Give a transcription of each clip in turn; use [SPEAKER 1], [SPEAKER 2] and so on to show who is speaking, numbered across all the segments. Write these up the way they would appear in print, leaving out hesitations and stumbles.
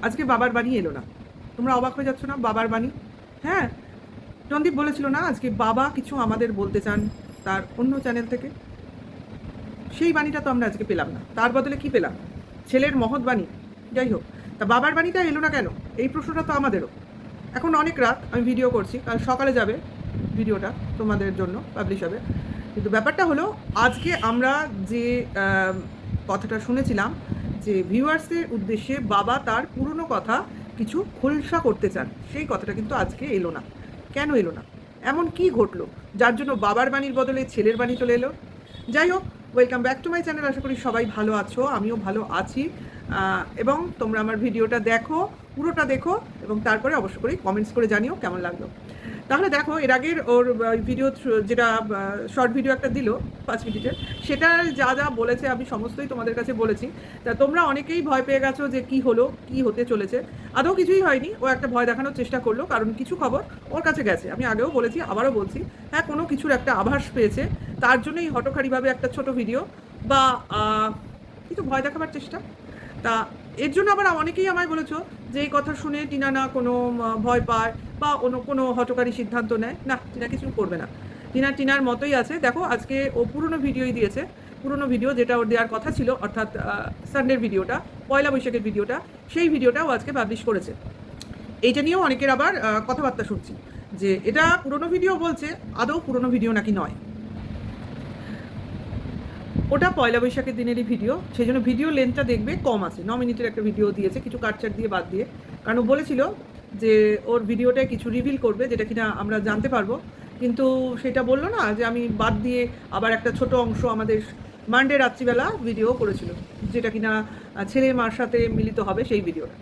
[SPEAKER 1] আজকে বাবার বাণী এলো না। তোমরা অবাক হয়ে যাচ্ছ না? বাবার বাণী, হ্যাঁ, রণদীপ বলেছিল না আজকে বাবা কিছু আমাদের বলতে চান তার অন্য চ্যানেল থেকে। সেই বাণীটা তো আমরা আজকে পেলাম না, তার বদলে কি পেলাম? ছেলের মহৎ বাণী। যাই হোক, তা বাবার বাণীটা এলো না কেন, এই প্রশ্নটা তো আমাদেরও। এখন অনেক রাত, আমি ভিডিও করছি, কাল সকালে যাবে ভিডিওটা, তোমাদের জন্য পাবলিশ হবে। কিন্তু ব্যাপারটা হলো, আজকে আমরা যে কথাটা শুনেছিলাম যে ভিউয়ার্সদের উদ্দেশ্যে বাবা তার পুরনো কথা কিছু খোলসা করতে চান, সেই কথাটা কিন্তু আজকে এলো না। কেন এলো না? এমন কি ঘটলো যার জন্য বাবার বাণীর বদলে ছেলের বাণী চলে এলো? যাই হোক, welcome back to my channel. আশা করি সবাই ভালো আছো, আমিও ভালো আছি। এবং তোমরা আমার ভিডিওটা দেখো, পুরোটা দেখো, এবং তারপরে অবশ্য করে কমেন্টস করে জানিও কেমন লাগলো। তাহলে দেখো, এর আগের ওর ভিডিও, যেটা শর্ট ভিডিও একটা দিল 5 মিনিটের, সেটা যা যা বলেছে আমি সমস্তই তোমাদের কাছে বলেছি। তা তোমরা অনেকেই ভয় পেয়ে গেছো যে কি হলো, কি হতে চলেছে। আদৌ কিছুই হয়নি, ও একটা ভয় দেখানোর চেষ্টা করলো, কারণ কিছু খবর ওর কাছে গেছে। আমি আগেও বলেছি, আবারও বলছি, হ্যাঁ, কোনো কিছুর একটা আভাস পেয়েছে, তার জন্যই হঠকারীভাবে একটা ছোট ভিডিও বা কিছু ভয় দেখাবার চেষ্টা। তা এর জন্য আবার অনেকেই আমায় বলেছো যে এই কথা শুনে টিনা না কোনো ভয় পায় বা অন্য কোনো হঠকারী সিদ্ধান্ত নেয় না। টিনা কিছু করবে না, টিনার মতোই আছে। দেখো, আজকে ও পুরনো ভিডিওই দিয়েছে, পুরনো ভিডিও যেটা ওর দেওয়ার কথা ছিল, অর্থাৎ সানডের ভিডিওটা, পয়লা বৈশাখের ভিডিওটা, সেই ভিডিওটা ও আজকে পাবলিশ করেছে। এইটা নিয়েও অনেকের আবার কথাবার্তা শুনছি যে এটা পুরনো ভিডিও বলছে, আদৌ পুরনো ভিডিও নাকি নয়। ওটা পয়লা বৈশাখের দিনেরই ভিডিও, সেই জন্য ভিডিও লেন্থটা দেখবে কম আছে, 9 মিনিটের একটা ভিডিও দিয়েছে, কিছু কাটছাট দিয়ে বাদ দিয়ে। কারণ ও বলেছিল যে ওর ভিডিওটায় কিছু রিভিল করবে যেটা কিনা আমরা জানতে পারবো, কিন্তু সেটা বললো না, যে আমি বাদ দিয়ে আবার একটা ছোট অংশ আমাদের মানডে রাত্রিবেলা ভিডিও করেছিল, যেটা কিনা ছেলে মার সাথে মিলিত হবে, সেই ভিডিওটা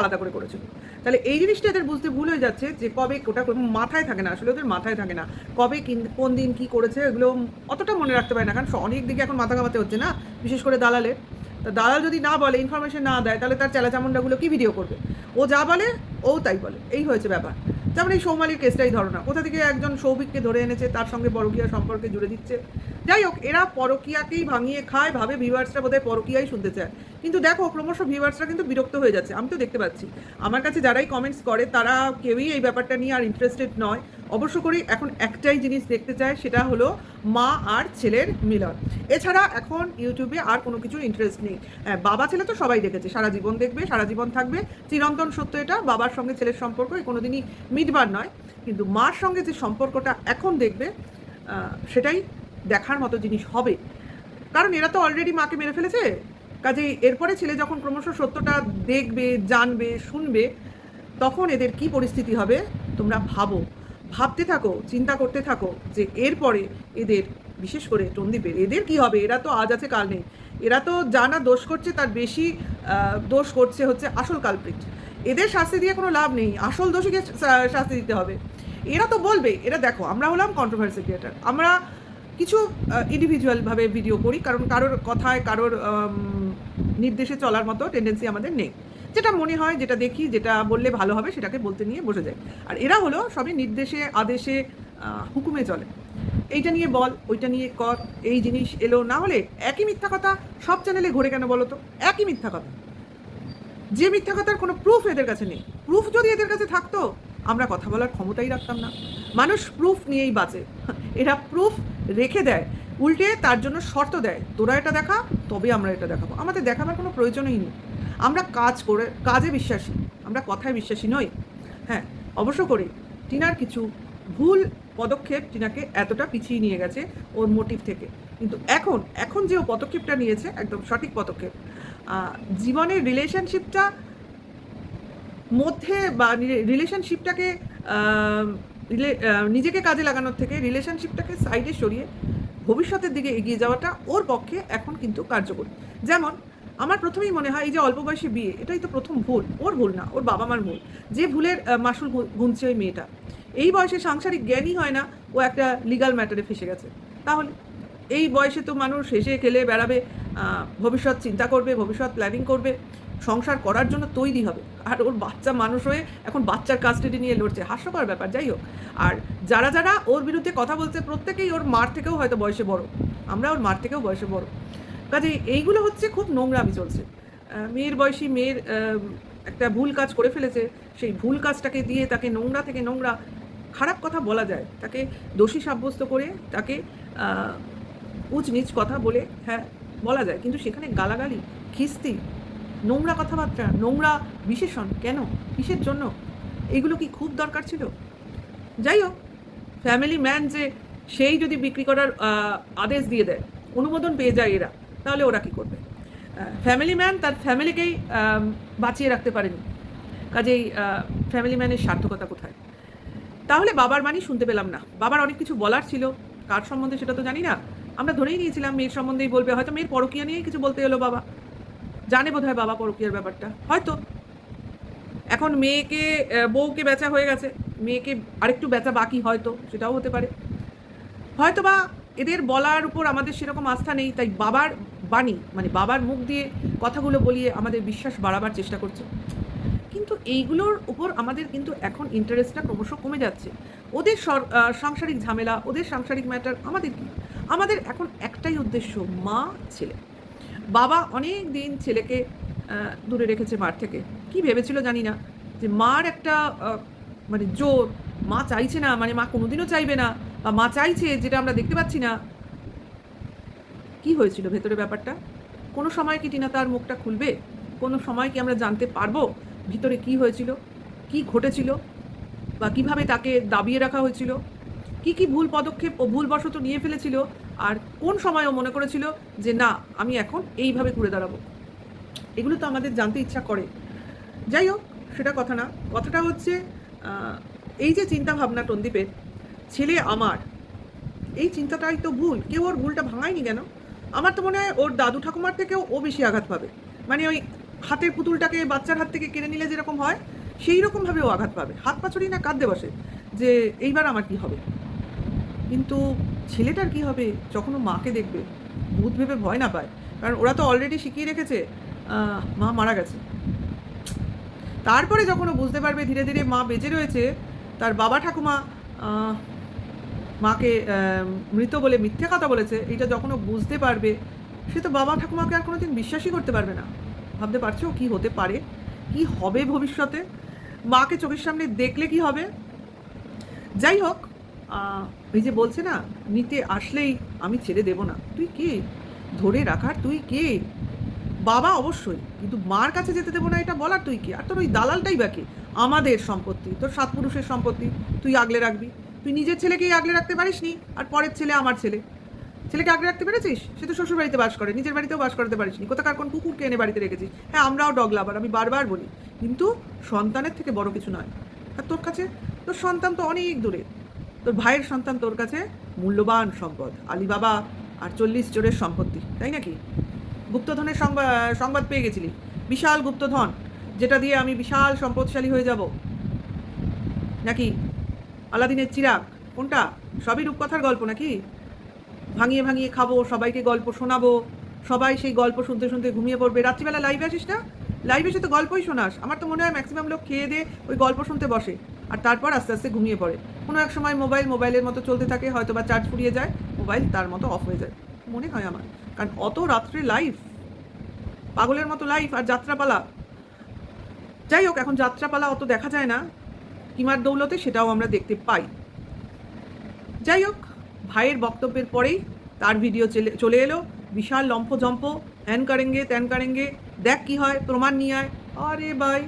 [SPEAKER 1] আলাদা করে করেছিল। তাহলে এই জিনিসটা এদের বুঝতে ভুল হয়ে যাচ্ছে যে কবে, ওটা কোনো মাথায় থাকে না, আসলে ওদের মাথায় থাকে না কবে কোন দিন কি করেছে, এগুলো অতটা মনে রাখতে পারে না। কারণ অনেক দিকে এখন মাথা কামাতে হচ্ছে না, বিশেষ করে দালালের। তা দালাল যদি না বলে, ইনফরমেশন না দেয়, তাহলে তার চামুন্ডাগুলো কি ভিডিও করবে? ও যা বলে ও তাই বলে, এই হয়েছে ব্যাপার। যেমন এই সৌমালির কেসটাই ধরো না, কোথা থেকে একজন সৌভিককে ধরে এনেছে, তার সঙ্গে পরকীয়া সম্পর্কে জুড়ে দিচ্ছে। যাই হোক, এরা পরকীয়াকেই ভাঙিয়ে খায়, ভাবে ভিউয়ার্সরা বোধহয় পরকীয়াই শুনতে চায়। কিন্তু দেখো, ক্রমশ ভিউয়ার্সরা কিন্তু বিরক্ত হয়ে যাচ্ছে, আমি তো দেখতে পাচ্ছি। আমার কাছে যারাই কমেন্টস করে তারা কেউই এই ব্যাপারটা নিয়ে আর ইন্টারেস্টেড নয়। অবশ্য করে এখন একটাই জিনিস দেখতে চায়, সেটা হলো মা আর ছেলের মিলন। এছাড়া এখন ইউটিউবে আর কোনো কিছুর ইন্টারেস্ট নেই। হ্যাঁ, বাবা ছেলে তো সবাই দেখেছে, সারা জীবন দেখবে, সারা জীবন থাকবে, চিরন্তন সত্য এটা। বাবার সঙ্গে ছেলের সম্পর্ক কোনোদিনই মিটবার নয়, কিন্তু মার সঙ্গে যে সম্পর্কটা এখন দেখবে, সেটাই দেখার মতো জিনিস হবে। কারণ এরা তো অলরেডি মাকে মেরে ফেলেছে, কাজেই এরপরে ছেলে যখন ক্রমশ সত্যটা দেখবে, জানবে, শুনবে, তখন এদের কি পরিস্থিতি হবে তোমরা ভাবতে থাকো, চিন্তা করতে থাকো যে এরপরে এদের, বিশেষ করে টন্দিপের, এদের কি হবে। এরা তো আজ আছে কাল নেই, এরা তো জানা দোষ করছে, তার বেশি দোষ করছে হচ্ছে আসল কালপ্রিট। এদের শাস্তি দিয়ে কোনো লাভ নেই, আসল দোষীকে শাস্তি দিতে হবে। এরা তো বলবে, এরা দেখো, আমরা হলাম কন্ট্রোভার্সি ক্রিয়েটার, আমরা কিছু ইন্ডিভিজুয়ালভাবে ভিডিও করি, কারণ কারোর কথায়, কারোর নির্দেশে চলার মতো টেন্ডেন্সি আমাদের নেই। যেটা মনে হয়, যেটা দেখি, যেটা বললে ভালো হবে, সেটাকে বলতে নিয়ে বসে যায়। আর এরা হলো সবই নির্দেশে, আদেশে, হুকুমে চলে। এইটা নিয়ে বল, ওইটা নিয়ে কর, এই জিনিস এলো না হলে একই মিথ্যা কথা সব চ্যানেলে ঘুরে কেন বলো তো? একই মিথ্যা কথা, যে মিথ্যা কথার কোনো প্রুফ এদের কাছে নেই। প্রুফ যদি এদের কাছে থাকতো, আমরা কথা বলার ক্ষমতাই রাখতাম না। মানুষ প্রুফ নিয়েই বাঁচে, এরা প্রুফ রেখে দেয়, উল্টে তার জন্য শর্ত দেয়, তোরা এটা দেখা, তবে আমরা এটা দেখাবো। আমাদের দেখাবার কোনো প্রয়োজনই নেই, আমরা কাজে বিশ্বাসী, আমরা কথায় বিশ্বাসী নই। হ্যাঁ, অবশ্য করে টিনার কিছু ভুল পদক্ষেপ টিনাকে এতটা পিছিয়ে নিয়ে গেছে ওর মোটিভ থেকে, কিন্তু এখন যে ও পদক্ষেপটা নিয়েছে, একদম সঠিক পদক্ষেপ। জীবনের রিলেশনশিপটা মধ্যে, বা রিলেশনশিপটাকে নিজেকে কাজে লাগানোর থেকে রিলেশনশিপটাকে সাইডে সরিয়ে ভবিষ্যতের দিকে এগিয়ে যাওয়াটা ওর পক্ষে এখন কিন্তু কার্যকরী। যেমন আমার প্রথমেই মনে হয়, এই যে অল্প বয়সে বিয়ে, এটাই তো প্রথম ভুল। ওর ভুল না, ওর বাবা মার ভুল, যে ভুলের মাসুল গুনছে ওই মেয়েটা। এই বয়সে সাংসারিক জ্ঞানই হয় না, ও একটা লিগাল ম্যাটারে ফেসে গেছে। তাহলে এই বয়সে তো মানুষ হেসে খেলে বেড়াবে, ভবিষ্যৎ চিন্তা করবে, ভবিষ্যৎ প্ল্যানিং করবে, সংসার করার জন্য তৈরি হবে। আর ওর বাচ্চা মানুষ হয়ে এখন বাচ্চার কাস্টাডি নিয়ে লড়ছে, হাস্যকর ব্যাপার। যাই হোক, আর যারা ওর বিরুদ্ধে কথা বলছে, প্রত্যেকেই ওর মার থেকেও হয়তো বয়সে বড়, আমরা ওর মার থেকেও বয়সে বড়। কাজে এইগুলো হচ্ছে খুব নোংরামি চলছে। মেয়ের বয়সী মেয়ের একটা ভুল কাজ করে ফেলেছে, সেই ভুল কাজটাকে দিয়ে তাকে নোংরা থেকে নোংরা খারাপ কথা বলা যায়, তাকে দোষী সাব্যস্ত করে তাকে উচ নিচ কথা বলে হ্যাঁ বলা যায়, কিন্তু সেখানে গালাগালি, খিস্তি, নোংরা কথাবার্তা, নোংরা বিশেষণ কেন, কিসের জন্য? এইগুলো কি খুব দরকার ছিল? যাই হোক, ফ্যামিলি ম্যান যে সেই যদি বিক্রি করার আদেশ দিয়ে দেয়, অনুমোদন পেয়ে যায় এরা, তাহলে ওরা কী করবে? ফ্যামিলি ম্যান তার ফ্যামিলিকেই বাঁচিয়ে রাখতে পারেনি, কাজেই ফ্যামিলি ম্যানের সার্থকতা কোথায়? তাহলে বাবার মানি শুনতে পেলাম না। বাবার অনেক কিছু বলার ছিল, কার সম্বন্ধে সেটা তো জানি না, আমরা ধরেই নিয়েছিলাম মেয়ের সম্বন্ধেই বলবে, হয়তো মেয়ের পরকীয়া নিয়েই কিছু বলতে এলো বাবা, জানে বোধ হয় বাবা পরকীয়ার ব্যাপারটা, হয়তো এখন মেয়েকে বউকে বেচা হয়ে গেছে, মেয়েকে আরেকটু বেচা বাকি, হয়তো সেটাও হতে পারে, হয়তো বা এদের বলার উপর আমাদের সেরকম আস্থা নেই, তাই বাবার বাণী মানে বাবার মুখ দিয়ে কথাগুলো বলিয়ে আমাদের বিশ্বাস বাড়াবার চেষ্টা করছে। কিন্তু এইগুলোর উপর আমাদের কিন্তু এখন ইন্টারেস্টটা ক্রমশ কমে যাচ্ছে। ওদের সাংসারিক ঝামেলা, ওদের সাংসারিক ম্যাটার, আমাদের কি? আমাদের এখন একটাই উদ্দেশ্য, মা ছেলে। বাবা অনেক দিন ছেলেকে দূরে রেখেছে মার থেকে, কি ভেবেছিল জানি না, যে মার একটা মানে জোর, মা চাইছে না, মানে মা কোনোদিনও চাইবে না, বা মা চাইছে যেটা আমরা দেখতে পাচ্ছি না। কি হয়েছিল ভেতরে ব্যাপারটা? কোনো সময় কি টিনা তার মুখটা খুলবে? কোনো সময় কি আমরা জানতে পারবো ভিতরে কি হয়েছিল, কি ঘটেছিল, বা কিভাবে তাকে দাবিয়ে রাখা হয়েছিল, কি ভুল পদক্ষেপ ও ভুলবশত নিয়ে ফেলেছিল, আর কোন সময় ও মনে করেছিল যে না আমি এখন এইভাবে ঘুরে দাঁড়াবো? এগুলো তো আমাদের জানতে ইচ্ছা করে। যাই হোক, সেটা কথা না, কথাটা হচ্ছে এই যে চিন্তা ভাবনা টন্দীপের, ছেলে আমার, এই চিন্তাটাই তো ভুল। কেউ ওর ভুলটা ভাঙায়নি কেন? আমার তো মনে হয় ওর দাদু ঠাকুমার থেকেও ও বেশি আঘাত পাবে, মানে ওই হাতের পুতুলটাকে বাচ্চার হাত থেকে কেড়ে নিলে যেরকম হয়, সেই রকমভাবে ও আঘাত পাবে, হাত পাছড়ি না কাঁদতে বসে যে এইবার আমার কি হবে। কিন্তু ছেলেটার কি হবে যখন ও মাকে দেখবে? ভূত ভেবে ভয় না পায়, কারণ ওরা তো অলরেডি শিখিয়ে রেখেছে মা মারা গেছে। তারপরে যখন ও বুঝতে পারবে ধীরে ধীরে মা বেঁচে রয়েছে, তার বাবা ঠাকুমা মাকে মৃত বলে মিথ্যে কথা বলেছে, এইটা যখন ও বুঝতে পারবে, সে তো বাবা ঠাকুমাকে আর কোনোদিন বিশ্বাসই করতে পারবে না। ভাবতে পারছো কি হতে পারে, কি হবে ভবিষ্যতে? মাকে চোখের সামনে দেখলে কি হবে? যাই হোক, এই যে বলছে না, নিতে আসলেই আমি ছেড়ে দেব না, তুই কে ধরে রাখার? তুই কে? বাবা অবশ্যই, কিন্তু মার কাছে যেতে দেবো না এটা বলার তুই কে? আর তোর ওই দালালটাই বাকি, আমাদের সম্পত্তি, তোর সাত পুরুষের সম্পত্তি তুই আগলে রাখবি? তুই নিজের ছেলেকেই আগলে রাখতে পারিস নি, আর পরের ছেলে আমার ছেলেকে আগলে রাখতে পেরেছিস? সে তো শ্বশুর বাড়িতে বাস করে, নিজের বাড়িতেও বাস করতে পারিস নি, কোথাকার কোন কুকুরকে এনে বাড়িতে রেখেছিস। হ্যাঁ, আমরাও ডগ লাভার, আমি বারবার বলি, কিন্তু সন্তানের থেকে বড় কিছু নয়। আর তোর কাছে তোর সন্তান তো অনেক দূরে, তোর ভাইয়ের সন্তান তোর কাছে মূল্যবান সম্পদ, আলিবাবা আর 40 চোরের সম্পত্তি, তাই নাকি? গুপ্তধনের সংবাদ পেয়ে গেছিলি, বিশাল গুপ্তধন, যেটা দিয়ে আমি বিশাল সম্পদশালী হয়ে যাব নাকি? আলাদিনের চিরাগ কোনটা? সবই রূপকথার গল্প নাকি? ভাঙিয়ে ভাঙিয়ে খাবো, সবাইকে গল্প শোনাবো, সবাই সেই গল্প শুনতে শুনতে ঘুমিয়ে পড়বে। রাত্রিবেলা লাইভে আসিস না? লাইভে এসে তো গল্পই শোনাস। আমার তো মনে হয় ম্যাক্সিমাম লোক খেয়ে দিয়ে ওই গল্প শুনতে বসে, আর তারপর আস্তে আস্তে ঘুমিয়ে পড়ে। কোনো এক সময় মোবাইলের মতো চলতে থাকে, হয়তো বা চার্জ ফুরিয়ে যায়, মোবাইল তার মতো অফ হয়ে যায়, মনে হয় আমার। কারণ অত রাত্রে লাইভ, পাগলের মতো লাইভ, আর যাত্রাপালা। যাই হোক, এখন যাত্রাপালা অত দেখা যায় না, কিমার দৌলতে সেটাও আমরা দেখতে পাই। যাই হোক, ভাইয়ের বক্তব্যের পরেই তার ভিডিও চলে এলো, বিশাল লম্ফজম্প, হ্যান কারেঙ্গে ত্যান কারেঙ্গে, দেখ কি হয়, প্রমাণ নিয়ে আয়। আরে ভাই,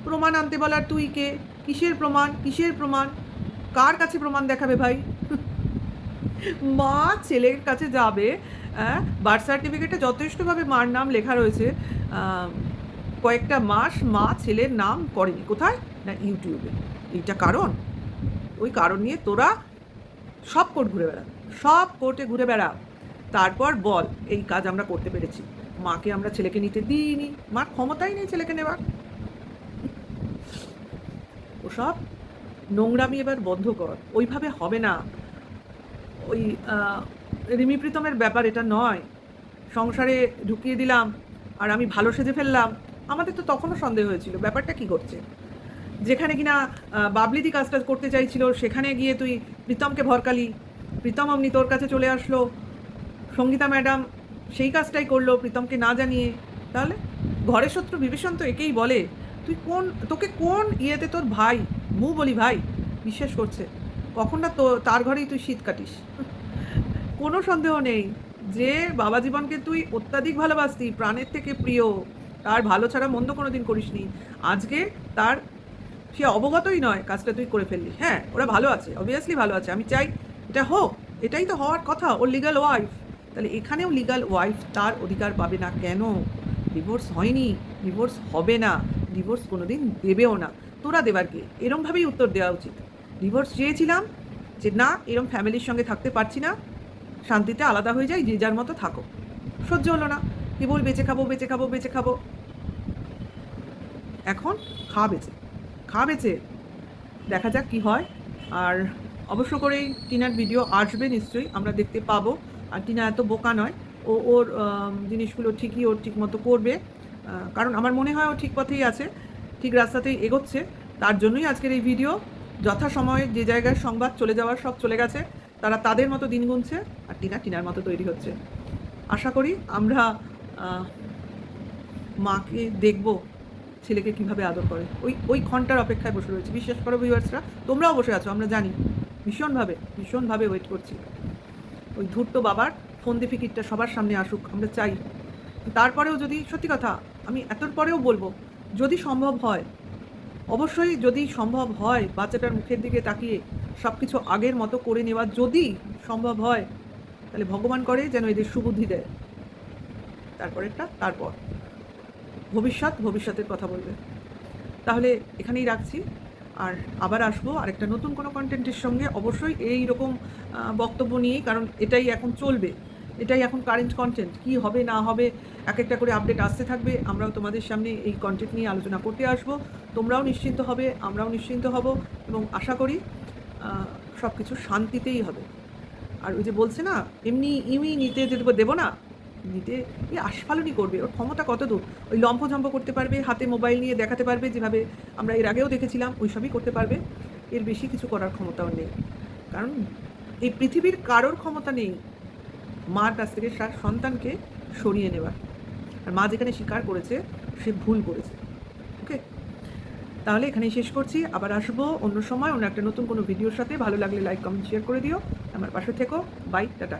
[SPEAKER 1] প্রমাণ আনতে বলার তুই কে? কিসের প্রমাণ, কিসের প্রমাণ? কার কাছে প্রমাণ দেখাবে ভাই? মা ছেলের কাছে যাবে, বার্থ সার্টিফিকেটে যথেষ্টভাবে মার নাম লেখা রয়েছে, কয়েকটা মাস মা ছেলের নাম করেনি। কোথায় না? ইউটিউবে। এইটা কারণ? ওই কারণ নিয়ে তোরা সব কোর্ট ঘুরে বেড়া, সব কোর্টে ঘুরে বেড়া, তারপর বল এই কাজ আমরা করতে পেরেছি, মাকে আমরা ছেলেকে নিতে দিইনি, মার ক্ষমতাই নেই ছেলেকে নেওয়ার। ওসব নোংরামি এবার বন্ধ কর, ওইভাবে হবে না। ওই রিমি প্রীতমের ব্যাপার এটা নয়, সংসারে ঢুকিয়ে দিলাম আর আমি ভালো সেজে ফেললাম। আমাদের তো তখনও সন্দেহ হয়েছিল ব্যাপারটা কি ঘটছে। যেখানে কিনা বাবলিদি কাজটা করতে চাইছিল, সেখানে গিয়ে তুই প্রীতমকে ভরকালি, প্রীতম অমনি তোর কাছে চলে আসলো, সঙ্গীতা ম্যাডাম সেই কাজটাই করলো প্রীতমকে না জানিয়ে। তাহলে ঘরের শত্রু বিভীষণ তো একেই বলে। তোকে কোন ইয়েতে তোর ভাই, বলি ভাই, বিশ্বাস করছে? কখন না তো তার ঘরেই তুই শীত কাটিস। কোনো সন্দেহ নেই যে বাবা জীবনকে তুই অত্যাধিক ভালোবাসতি, প্রাণের থেকে প্রিয়, তার ভালো ছাড়া মন্দ কোনো দিন করিসনি। আজকে তার সে অবগতই নয় কাজটা তুই করে ফেললি। হ্যাঁ, ওরা ভালো আছে, অবভিয়াসলি ভালো আছে, আমি চাই এটা হোক, এটাই তো হওয়ার কথা, ওর লিগাল ওয়াইফ। তাহলে এখানেও লিগাল ওয়াইফ তার অধিকার পাবে না কেন? ডিভোর্স হয়নি, ডিভোর্স হবে না, ডিভোর্স কোনো দিন দেবেও না। তোরা দেবার কে? এরমভাবেই উত্তর দেওয়া উচিত। ডিভোর্স চেয়েছিলাম, যে না এরম ফ্যামিলির সঙ্গে থাকতে পারছি না, শান্তিতে আলাদা হয়ে যাই, যে যার মতো থাকো। সহ্য হলো না, কেবল বেঁচে খাবো বেঁচে খাবো বেঁচে খাবো। এখন খা বেঁচে দেখা যাক কি হয়। আর অবশ্য করেই টিনার ভিডিও আসবে নিশ্চয়ই, আমরা দেখতে পাবো। আর টিনা এত বোকা নয়, ওর জিনিসগুলো ঠিকই ওর ঠিক মতো করবে। কারণ আমার মনে হয় ও ঠিক পথেই আছে, ঠিক রাস্তাতেই এগোচ্ছে। তার জন্যই আজকের এই ভিডিও। যথাসময়ে যে জায়গায় সংবাদ চলে যাওয়ার সব চলে গেছে, তারা তাদের মতো দিন গুনছে, আর টিনার মতো তৈরি হচ্ছে। আশা করি আমরা মাকে দেখব ছেলেকে কিভাবে আদর করে। ওই ঘন্টার অপেক্ষায় বসে রয়েছে। বিশ্বাস করো ভিউয়ার্সরা, তোমরাও বসে আছো, আমরা জানি, ভীষণভাবে ওয়েট করছি। ওই ধূর্ত বাবার ফন্দি ফিকিরটা সবার সামনে আসুক, আমরা চাই। তারপরেও যদি সত্যি কথা, আমি এতর পরেও বলবো, যদি সম্ভব হয়, অবশ্যই যদি সম্ভব হয়, বাচ্চাটার মুখের দিকে তাকিয়ে সব কিছু আগের মতো করে নেওয়া যদি সম্ভব হয়, তাহলে ভগবান করে যেন এদের সুবুদ্ধি দেয়। তারপর ভবিষ্যতের কথা বলবে। তাহলে এখানেই রাখছি, আর আবার আসবো আরেকটা নতুন কোনো কন্টেন্টের সঙ্গে, অবশ্যই এই রকম বক্তব্য নিয়েই, কারণ এটাই এখন চলবে, এটাই এখন কারেন্ট কন্টেন্ট। কি হবে না হবে এক একটা করে আপডেট আসতে থাকবে, আমরাও তোমাদের সামনে এই কন্টেন্ট নিয়ে আলোচনা করতে আসবো। তোমরাও নিশ্চিন্ত হবে, আমরাও নিশ্চিন্ত হব, এবং আশা করি সব কিছু শান্তিতেই হবে। আর ওই যে বলছে না, এমনি নিতে দেবো না, নিতে আস্ফালনই করবে। ওর ক্ষমতা কত দূর? ওই লম্ফঝম্প করতে পারবে, হাতে মোবাইল নিয়ে দেখাতে পারবে, যেভাবে আমরা এর আগেও দেখেছিলাম, ওই সবই করতে পারবে। এর বেশি কিছু করার ক্ষমতাও নেই। কারণ এই পৃথিবীর কারোর ক্ষমতা নেই মার কাছ থেকে তার সন্তানকে সরিয়ে নেওয়ার। আর মা যেখানে স্বীকার করেছে, সে ভুল করেছে। ওকে, তাহলে এখানেই শেষ করছি। আবার আসবো অন্য সময় অন্য একটা নতুন কোনো ভিডিওর সাথে। ভালো লাগলে লাইক কমেন্ট শেয়ার করে দিও, আমার পাশে থেকো। Bye, tata.